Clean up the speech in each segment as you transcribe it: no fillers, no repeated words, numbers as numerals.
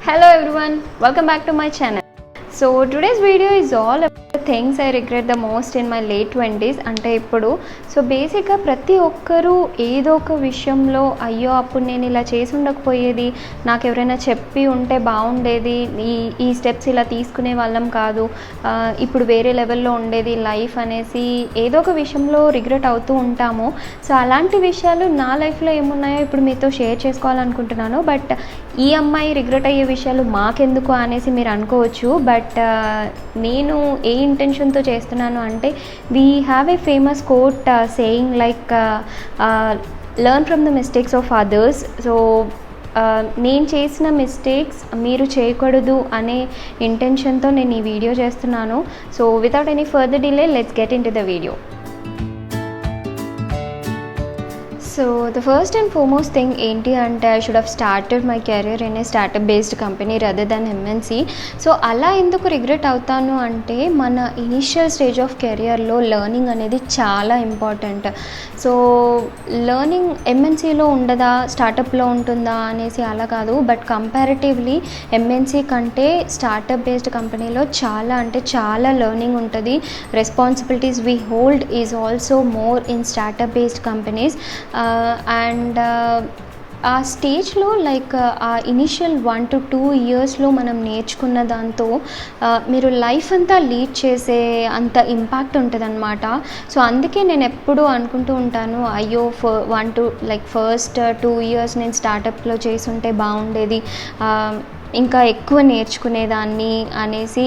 Hello everyone, welcome back to my channel. So today's video is all about the things I regret the most in my late 20s. అంటే ఇప్పుడు so బేసిక్గా ప్రతి ఒక్కరూ ఏదో ఒక విషయంలో అయ్యో అప్పుడు నేను ఇలా చేసి ఉండకపోయేది, నాకు ఎవరైనా చెప్పి ఉంటే బాగుండేది, ఈ స్టెప్స్ ఇలా తీసుకునే వాళ్ళం కాదు, ఇప్పుడు వేరే లెవెల్లో ఉండేది లైఫ్ అనేసి ఏదో ఒక విషయంలో రిగ్రెట్ అవుతూ ఉంటాము. సో అలాంటి విషయాలు నా లైఫ్లో ఏమున్నాయో ఇప్పుడు మీతో షేర్ చేసుకోవాలనుకుంటున్నాను. బట్ ఈ అమ్మాయి రిగ్రెట్ అయ్యే విషయాలు మాకెందుకు అనేసి మీరు అనుకోవచ్చు. బట్ నేను ఏ ఇంటెన్షన్తో చేస్తున్నాను అంటే, we have a famous coat saying like learn from the mistakes of others. So నేను చేసిన మిస్టేక్స్ మీరు చేయకూడదు అనే ఇంటెన్షన్తో నేను ఈ వీడియో చేస్తున్నాను. So without any further delay, let's get in to the video. So the first and foremost thing ఏంటి అంటే, I should have started my career in a startup based company rather than MNC. So అలా ఎందుకు regret అవుతాను అంటే, మన initial stage of కెరియర్లో learning అనేది చాలా ఇంపార్టెంట్. సో లెర్నింగ్ ఎంఎన్సీలో ఉండదా, స్టార్టప్లో ఉంటుందా అనేసి అలా కాదు. బట్ కంపారిటివ్లీ ఎంఎన్సీ కంటే స్టార్టప్ బేస్డ్ కంపెనీలో చాలా అంటే చాలా లెర్నింగ్ ఉంటుంది. Responsibilities we hold is also more in startup based companies. And ఆ స్టేజ్లో లైక్ ఆ ఇనిషియల్ 1 to 2 ఇయర్స్లో మనం నేర్చుకున్న దాంతో మీరు లైఫ్ అంతా లీడ్ చేసే అంత ఇంపాక్ట్ ఉంటుంది అనమాట. సో అందుకే నేను ఎప్పుడూ అనుకుంటూ ఉంటాను, అయ్యో ఫస్ట్ 2 ఇయర్స్ నేను స్టార్టప్లో చేసి ఉంటే బాగుండేది, ఇంకా ఎక్కువ నేర్చుకునేదాన్ని అనేసి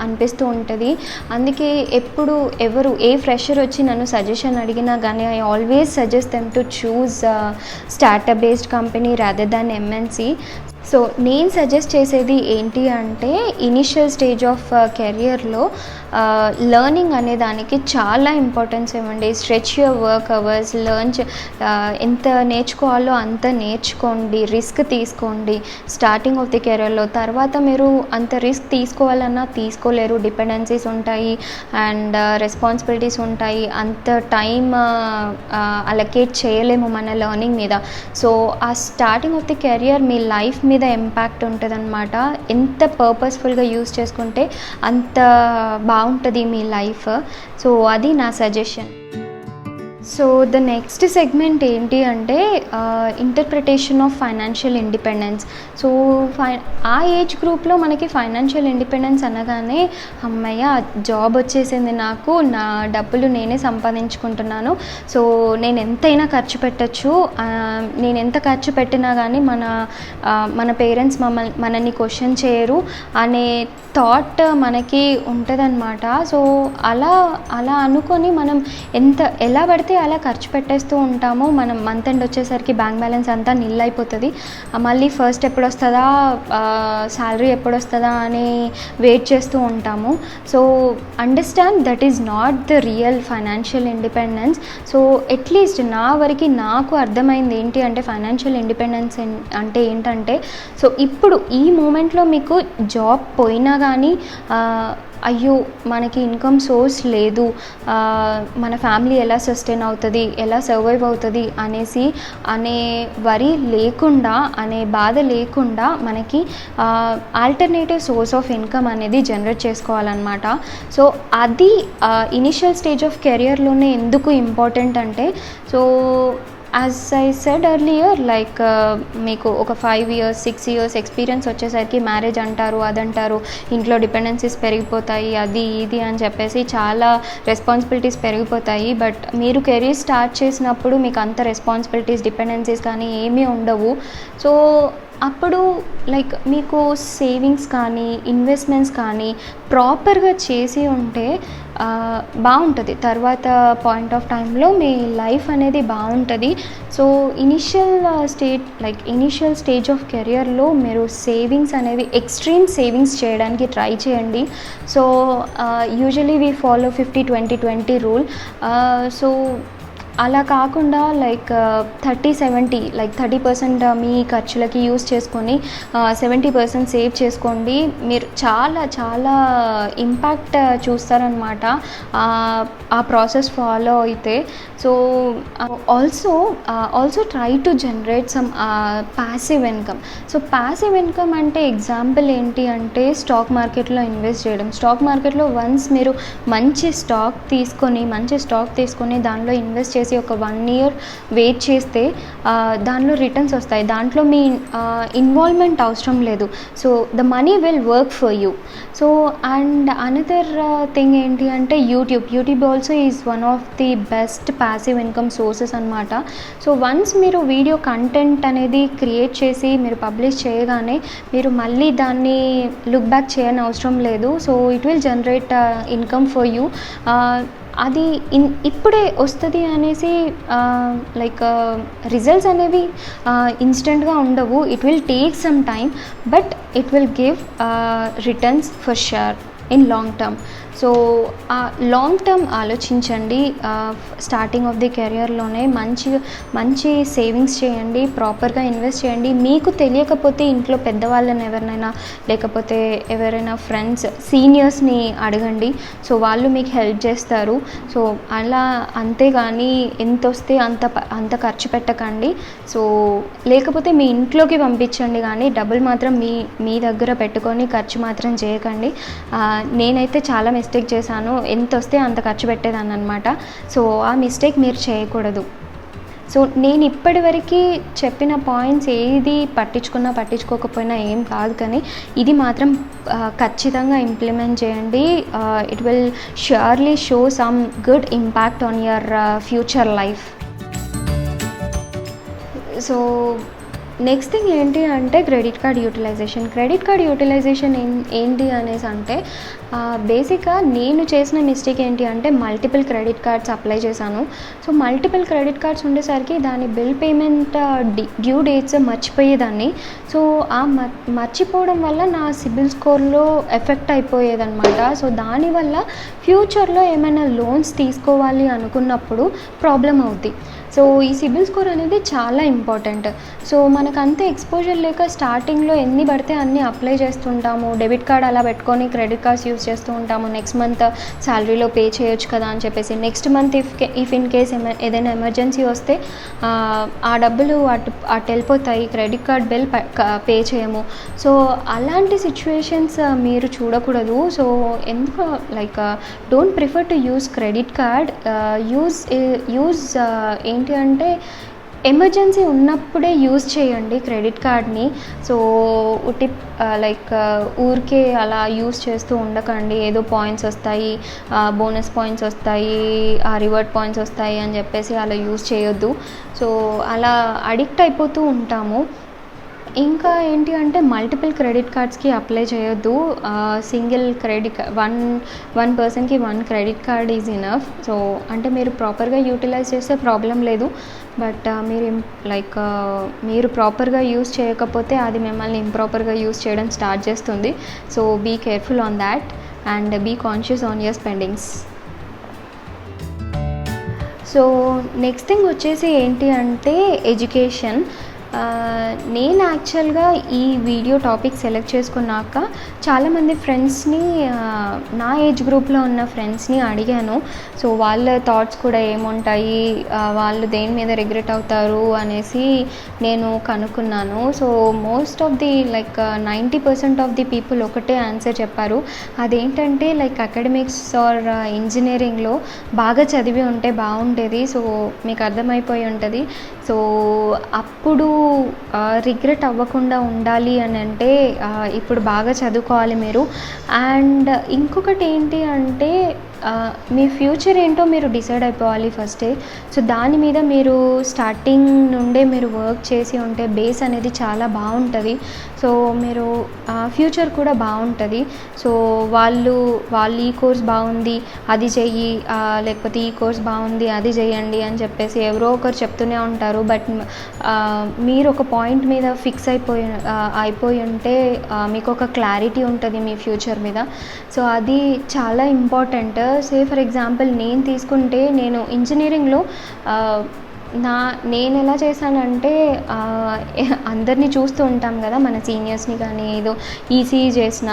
అనిపిస్తూ ఉంటుంది. అందుకే ఎప్పుడు ఏ ఫ్రెషర్ వచ్చి నన్ను సజెషన్ అడిగినా కానీ I always suggest them to choose startup based company rather than MNC. So నేను సజెస్ట్ చేసేది ఏంటి అంటే, ఇనిషియల్ స్టేజ్ ఆఫ్ కెరియర్లో లెర్నింగ్ అనే దానికి చాలా ఇంపార్టెన్స్ ఇవ్వండి. స్ట్రెచ్ యువర్ వర్క్ అవర్స్, ఎంత నేర్చుకోవాలో అంత నేర్చుకోండి, రిస్క్ తీసుకోండి స్టార్టింగ్ ఆఫ్ ది కెరియర్లో. తర్వాత మీరు అంత రిస్క్ తీసుకోవాలన్నా తీసుకోలేరు, డిపెండెన్సీస్ ఉంటాయి అండ్ రెస్పాన్సిబిలిటీస్ ఉంటాయి, అంత టైం అలొకేట్ చేయలేము మన లెర్నింగ్ మీద. సో ఆ starting of the career me life మీద ఇంపాక్ట్ ఉంటుంది అనమాట. ఎంత పర్పస్ఫుల్గా యూజ్ చేసుకుంటే అంత బాగుంటుంది మీ లైఫ్. సో అది నా suggestion. So the next segment ఏంటి అంటే, interpretation of financial independence. So ఆ ఏజ్ గ్రూప్లో మనకి ఫైనాన్షియల్ ఇండిపెండెన్స్ అనగానే, అమ్మయ్య జాబ్ వచ్చేసింది, నాకు నా డబ్బులు నేనే సంపాదించుకుంటున్నాను, సో నేను ఎంతైనా ఖర్చు పెట్టచ్చు, నేను ఎంత ఖర్చు పెట్టినా కానీ మన పేరెంట్స్ మనల్ని క్వశ్చన్ చేయరు అనే థాట్ మనకి ఉంటుందన్నమాట. సో అలా అనుకొని మనం ఎలా పడితే అలా ఖర్చు పెట్టేస్తూ ఉంటాము. మనం మంత్ ఎండ్ వచ్చేసరికి బ్యాంక్ బ్యాలెన్స్ అంతా నిల్ అయిపోతుంది. మళ్ళీ ఫస్ట్ ఎప్పుడు వస్తుందా, శాలరీ ఎప్పుడు వస్తుందా అని వెయిట్ చేస్తూ ఉంటాము. So understand that is not the real financial independence. So at least నా వరకు నాకు అర్థమైంది ఏంటి అంటే, ఫైనాన్షియల్ ఇండిపెండెన్స్ అంటే ఏంటంటే, సో ఇప్పుడు ఈ మూమెంట్లో మీకు జాబ్ పోయినా కానీ అయ్యో మనకి ఇన్కమ్ సోర్స్ లేదు, మన ఫ్యామిలీ ఎలా సస్టైన్ అవుతుంది, ఎలా సర్వైవ్ అవుతుంది అనే వరి లేకుండా, అనే బాధ లేకుండా మనకి ఆల్టర్నేటివ్ సోర్స్ ఆఫ్ ఇన్కమ్ అనేది జనరేట్ చేసుకోవాలన్నమాట. సో అది ఇనిషియల్ స్టేజ్ ఆఫ్ కెరియర్లోనే ఎందుకు ఇంపార్టెంట్ అంటే, so as I said earlier, like మీకు ఒక 5 years 6 years ఎక్స్పీరియన్స్ వచ్చేసరికి మ్యారేజ్ అంటారు, అదంటారు, ఇంట్లో డిపెండెన్సీస్ పెరిగిపోతాయి, అది ఇది అని చెప్పేసి చాలా రెస్పాన్సిబిలిటీస్ పెరిగిపోతాయి. బట్ మీరు కెరీర్ స్టార్ట్ చేసినప్పుడు మీకు అంత రెస్పాన్సిబిలిటీస్, డిపెండెన్సీస్ కానీ ఏమీ ఉండవు. సో అప్పుడు లైక్ మీకు సేవింగ్స్ కానీ ఇన్వెస్ట్మెంట్స్ కానీ ప్రాపర్గా చేసి ఉంటే బాగుంటుంది. తర్వాత పాయింట్ ఆఫ్ టైంలో మీ లైఫ్ అనేది బాగుంటుంది. సో ఇనిషియల్ స్టేజ్ ఆఫ్ కెరియర్లో మీరు సేవింగ్స్ అనేవి ఎక్స్ట్రీమ్ సేవింగ్స్ చేయడానికి ట్రై చేయండి. So usually we follow 50-20-20 rule. So అలా కాకుండా లైక్ 30-70 లైక్ 30% మీ ఖర్చులకి యూస్ చేసుకొని 70% సేవ్ చేసుకోండి. మీరు చాలా చాలా ఇంపాక్ట్ చూస్తారనమాట ఆ ప్రాసెస్ ఫాలో అయితే. So also try to generate some passive income. So passive income అంటే ఎగ్జాంపుల్ ఏంటి అంటే స్టాక్ మార్కెట్లో ఇన్వెస్ట్ చేయడం. స్టాక్ మార్కెట్లో వన్స్ మీరు మంచి స్టాక్ తీసుకొని దానిలో ఇన్వెస్ట్ చేసి ఒక 1 year వెయిట్ చేస్తే దానిలో రిటర్న్స్ వస్తాయి. దాంట్లో మీ ఇన్వాల్వ్మెంట్ అవసరం లేదు. So the money will work for you. So and another thing ఏంటి అంటే YouTube also is one of the best passive income sources అనమాట. సో వన్స్ మీరు వీడియో కంటెంట్ అనేది క్రియేట్ చేసి మీరు పబ్లిష్ చేయగానే మీరు మళ్ళీ దాన్ని లుక్ బ్యాక్ చేయని అవసరం లేదు. So it will generate income for you. అది ఇప్పుడే వస్తుంది అనేసి లైక్ రిజల్ట్స్ అనేవి ఇన్స్టెంట్గా ఉండవు. It will take some time but it will give returns for sure in long term. So long term ఆలోచించండి. స్టార్టింగ్ ఆఫ్ ది కెరియర్లోనే మంచి సేవింగ్స్ చేయండి, ప్రాపర్గా ఇన్వెస్ట్ చేయండి. మీకు తెలియకపోతే ఇంట్లో పెద్దవాళ్ళని లేకపోతే ఎవరైనా ఫ్రెండ్స్ సీనియర్స్ని అడగండి. సో వాళ్ళు మీకు హెల్ప్ చేస్తారు. సో అలా అంతేగాని ఎంత వస్తే అంత ఖర్చు పెట్టకండి. సో లేకపోతే మీ ఇంట్లోకి పంపించండి, కానీ డబ్బులు మాత్రం మీ దగ్గర పెట్టుకొని ఖర్చు మాత్రం చేయకండి. నేనైతే చాలా మిస్టేక్ చేశాను. ఎంత వస్తే అంత ఖర్చు పెట్టేదాన్ని అనమాట. సో ఆ మిస్టేక్ మీరు చేయకూడదు. సో నేను ఇప్పటివరకు చెప్పిన పాయింట్స్ ఏది పట్టించుకోకపోయినా ఏం కాదు, కానీ ఇది మాత్రం ఖచ్చితంగా ఇంప్లిమెంట్ చేయండి. It will surely show some good impact on your future life. So next thing ఏంటి అంటే క్రెడిట్ కార్డ్ యూటిలైజేషన్ ఏంటి అనేసి అంటే బేసిక్గా నేను చేసిన మిస్టేక్ ఏంటి అంటే మల్టిపుల్ క్రెడిట్ కార్డ్స్ అప్లై చేశాను. సో మల్టిపుల్ క్రెడిట్ కార్డ్స్ ఉండేసరికి దాని బిల్ పేమెంట్ డ్యూ డేట్స్ మర్చిపోయేదాన్ని. సో ఆ మర్చిపోవడం వల్ల నా సిబిల్ స్కోర్లో ఎఫెక్ట్ అయిపోయేదన్నమాట. సో దానివల్ల ఫ్యూచర్లో ఏమైనా లోన్స్ తీసుకోవాలి అనుకున్నప్పుడు ప్రాబ్లం అవుద్ది. సో ఈ సిబిల్ స్కోర్ అనేది చాలా ఇంపార్టెంట్. సో మనకంత ఎక్స్పోజర్ లేక స్టార్టింగ్లో ఎన్ని పడితే అన్నీ అప్లై చేస్తుంటాము. డెబిట్ కార్డ్ అలా పెట్టుకొని క్రెడిట్ కార్డ్స్ యూస్ చేస్తూ ఉంటాము. నెక్స్ట్ మంత్ శాలరీలో పే చేయొచ్చు కదా అని చెప్పేసి next month if in case ఏదైనా ఎమర్జెన్సీ వస్తే ఆ డబ్బులు అటు వెళ్ళిపోతాయి, క్రెడిట్ కార్డ్ బిల్ పే చేయము. సో అలాంటి సిచ్యువేషన్స్ మీరు చూడకూడదు. సో ఎందుకు like don't prefer to use credit card. Use ఏంటి అంటే ఎమర్జెన్సీ ఉన్నప్పుడే యూజ్ చేయండి క్రెడిట్ కార్డ్ని. సో లైక్ ఊరికే అలా యూజ్ చేస్తూ ఉండకండి. ఏదో పాయింట్స్ వస్తాయి, బోనస్ పాయింట్స్ వస్తాయి, రివార్డ్ పాయింట్స్ వస్తాయి అని చెప్పేసి అలా యూజ్ చేయొద్దు. సో అలా అడిక్ట్ అయిపోతూ ఉంటాము. ఇంకా ఏంటి అంటే మల్టిపుల్ క్రెడిట్ కార్డ్స్కి అప్లై చేయొద్దు. సింగిల్ వన్ పర్సన్కి 1 credit card is enough. So అంటే మీరు ప్రాపర్గా యూటిలైజ్ చేస్తే ప్రాబ్లం లేదు. బట్ మీరు ప్రాపర్గా యూజ్ చేయకపోతే అది మిమ్మల్ని ఇంప్రాపర్గా యూజ్ చేయడం స్టార్ట్ చేస్తుంది. So be careful on that and be conscious on your spendings. So next thing వచ్చేసి ఏంటి అంటే ఎడ్యుకేషన్. నేను యాక్చువల్గా ఈ వీడియో టాపిక్ సెలెక్ట్ చేసుకున్నాక చాలామంది ఫ్రెండ్స్ని, నా ఏజ్ గ్రూప్లో ఉన్న ఫ్రెండ్స్ని అడిగాను. సో వాళ్ళ థాట్స్ కూడా ఏముంటాయి, వాళ్ళు దేని మీద రిగ్రెట్ అవుతారు అనేసి నేను కనుక్కున్నాను. So most of the 90% of the people ఒకటే ఆన్సర్ చెప్పారు. అదేంటంటే అకాడమిక్స్ ఆర్ ఇంజనీరింగ్లో బాగా చదివి ఉంటే బాగుండేది. సో మీకు అర్థమైపోయి ఉంటుంది. సో అప్పుడు రిగ్రెట్ అవ్వకుండా ఉండాలి అని అంటే ఇప్పుడు బాగా చదువుకోవాలి మీరు. అండ్ ఇంకొకటి ఏంటి అంటే మీ ఫ్యూచర్ ఏంటో మీరు డిసైడ్ అయిపోవాలి ఫస్టే. సో దాని మీద మీరు స్టార్టింగ్ నుండే మీరు వర్క్ చేసి ఉంటే బేస్ అనేది చాలా బాగుంటుంది. సో మీరు ఫ్యూచర్ కూడా బాగుంటుంది. సో వాళ్ళు ఈ కోర్స్ బాగుంది అది చెయ్యి, లేకపోతే ఈ కోర్స్ బాగుంది అది చెయ్యండి అని చెప్పేసి ఎవరో ఒకరు చెప్తూనే ఉంటారు. బట్ మీరు ఒక పాయింట్ మీద ఫిక్స్ అయిపోయి ఉంటే మీకు ఒక క్లారిటీ ఉంటుంది మీ ఫ్యూచర్ మీద. సో అది చాలా ఇంపార్టెంట్. సే ఫర్ ఎగ్జాంపుల్ నేను తీసుకుంటే నేను ఇంజనీరింగ్లో నేను ఎలా చేశానంటే అందరినీ చూస్తూ ఉంటాం కదా మన సీనియర్స్ని, కానీ ఏదో ఈసీఈ చేసిన,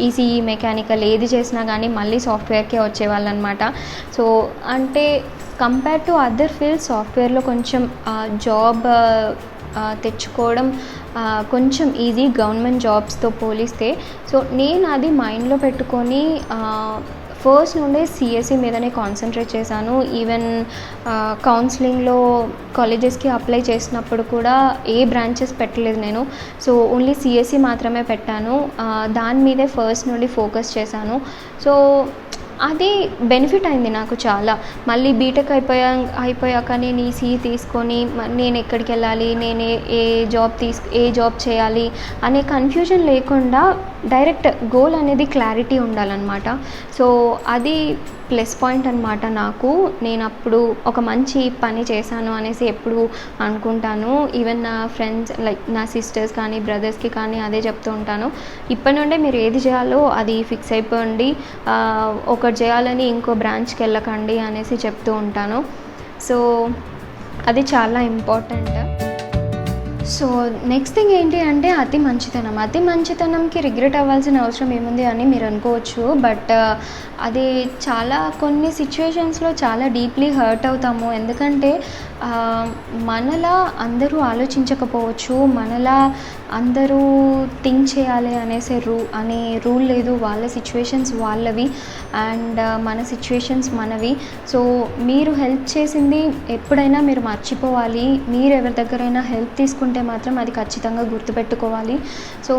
ఈసీఈ మెకానికల్ ఏది చేసినా కానీ మళ్ళీ సాఫ్ట్వేర్కే వచ్చేవాళ్ళు అనమాట. సో అంటే కంపేర్ టు అదర్ ఫీల్డ్ సాఫ్ట్వేర్లో కొంచెం జాబ్ తెచ్చుకోవడం కొంచెం ఈజీ గవర్నమెంట్ జాబ్స్తో పోలిస్తే. సో నేను అది మైండ్లో పెట్టుకొని ఫస్ట్ నుండే సిఎస్సి మీదనే కాన్సన్ట్రేట్ చేశాను. ఈవెన్ కౌన్సిలింగ్లో కాలేజెస్కి అప్లై చేసినప్పుడు కూడా ఏ బ్రాంచెస్ పెట్టలేదు నేను. సో ఓన్లీ సిఎస్సి మాత్రమే పెట్టాను. దాని మీదే ఫస్ట్ నుండి ఫోకస్ చేశాను. సో అది బెనిఫిట్ అయింది నాకు చాలా. మళ్ళీ బీటెక్ అయిపోయాక నేను ఈ సీఈ తీసుకొని నేను ఎక్కడికి వెళ్ళాలి, నేను ఏ జాబ్ చేయాలి అనే కన్ఫ్యూజన్ లేకుండా డైరెక్ట్ గోల్ అనేది క్లారిటీ ఉండాలన్నమాట. సో అది ప్లస్ పాయింట్ అనమాట నాకు. నేను అప్పుడు ఒక మంచి పని చేశాను అనేసి ఎప్పుడు అనుకుంటాను. ఈవెన్ నా ఫ్రెండ్స్ లైక్ నా సిస్టర్స్ కానీ బ్రదర్స్కి కానీ అదే చెప్తూ ఉంటాను, ఇప్పటి నుండే మీరు ఏది చేయాలో అది ఫిక్స్ అయిపోండి, ఒకటి చేయాలని ఇంకో బ్రాంచ్కి వెళ్ళకండి అనేసి చెప్తూ ఉంటాను. సో అది చాలా ఇంపార్టెంట్. సో నెక్స్ట్ థింగ్ ఏంటి అంటే అతి మంచితనంకి రిగ్రెట్ అవ్వాల్సిన అవసరం ఏముంది అని మీరు అనుకోవచ్చు. బట్ అది కొన్ని సిచ్యువేషన్స్లో చాలా డీప్లీ హర్ట్ అవుతాము. ఎందుకంటే మనలా అందరూ ఆలోచించకపోవచ్చు, మనలా అందరూ థింక్ చేయాలి అనే రూల్ లేదు. వాళ్ళ సిచ్యువేషన్స్ వాళ్ళవి అండ్ మన సిచ్యువేషన్స్ మనవి. సో మీరు హెల్ప్ చేసింది ఎప్పుడైనా మీరు మర్చిపోవాలి. మీరు ఎవరి దగ్గరైనా హెల్ప్ తీసుకుంటే మాత్రం అది ఖచ్చితంగా గుర్తుపెట్టుకోవాలి. సో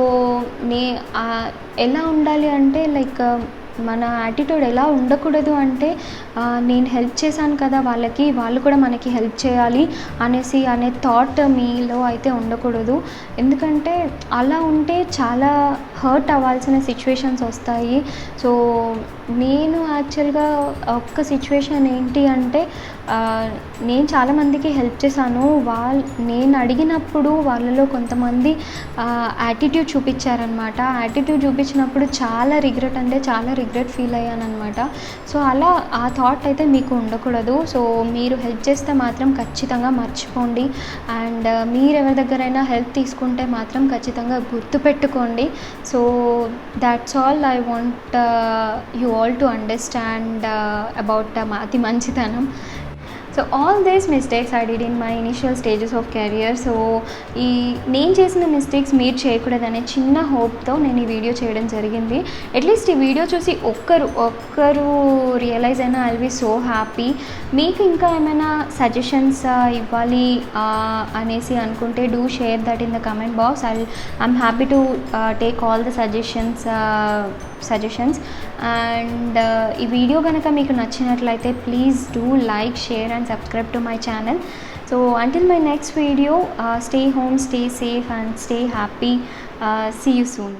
ఎలా ఉండాలి అంటే లైక్ మన యాటిట్యూడ్ ఎలా ఉండకూడదు అంటే నేను హెల్ప్ చేశాను కదా వాళ్ళకి, వాళ్ళు కూడా మనకి హెల్ప్ చేయాలి అనే థాట్ మీలో అయితే ఉండకూడదు. ఎందుకంటే అలా ఉంటే చాలా హర్ట్ అవ్వాల్సిన సిచ్యువేషన్స్ వస్తాయి. సో నేను యాక్చువల్గా ఒక్క సిచ్యువేషన్ ఏంటి అంటే నేను చాలామందికి హెల్ప్ చేశాను. నేను అడిగినప్పుడు వాళ్ళలో కొంతమంది యాటిట్యూడ్ చూపించారనమాట. యాటిట్యూడ్ చూపించినప్పుడు చాలా రిగ్రెట్ ఫీల్ అయ్యాను అనమాట. సో అలా ఆ థాట్ అయితే మీకు ఉండకూడదు. సో మీరు హెల్ప్ చేస్తే మాత్రం ఖచ్చితంగా మర్చిపోండి. అండ్ మీరు ఎవరి దగ్గరైనా హెల్ప్ తీసుకుంటే మాత్రం ఖచ్చితంగా గుర్తుపెట్టుకోండి. So that's all I want you all to understand about అతి మంచితనం. So all these mistakes I did in my initial stages of career. So నేను చేసిన మిస్టేక్స్ మీరు చేయకూడదనే చిన్న హోప్తో నేను ఈ వీడియో చేయడం జరిగింది. అట్లీస్ట్ ఈ వీడియో చూసి ఒక్కరు రియలైజ్ అయినా I will be so happy. మీకు ఇంకా ఏమైనా సజెషన్స్ ఇవ్వాలి అనేసి అనుకుంటే do share that in the comment box. I'm happy to take all the suggestions. And ఈ వీడియో కనుక మీకు నచ్చినట్లయితే please do like, share and subscribe to my channel. So until my next video, stay home, stay safe and stay happy. See you soon.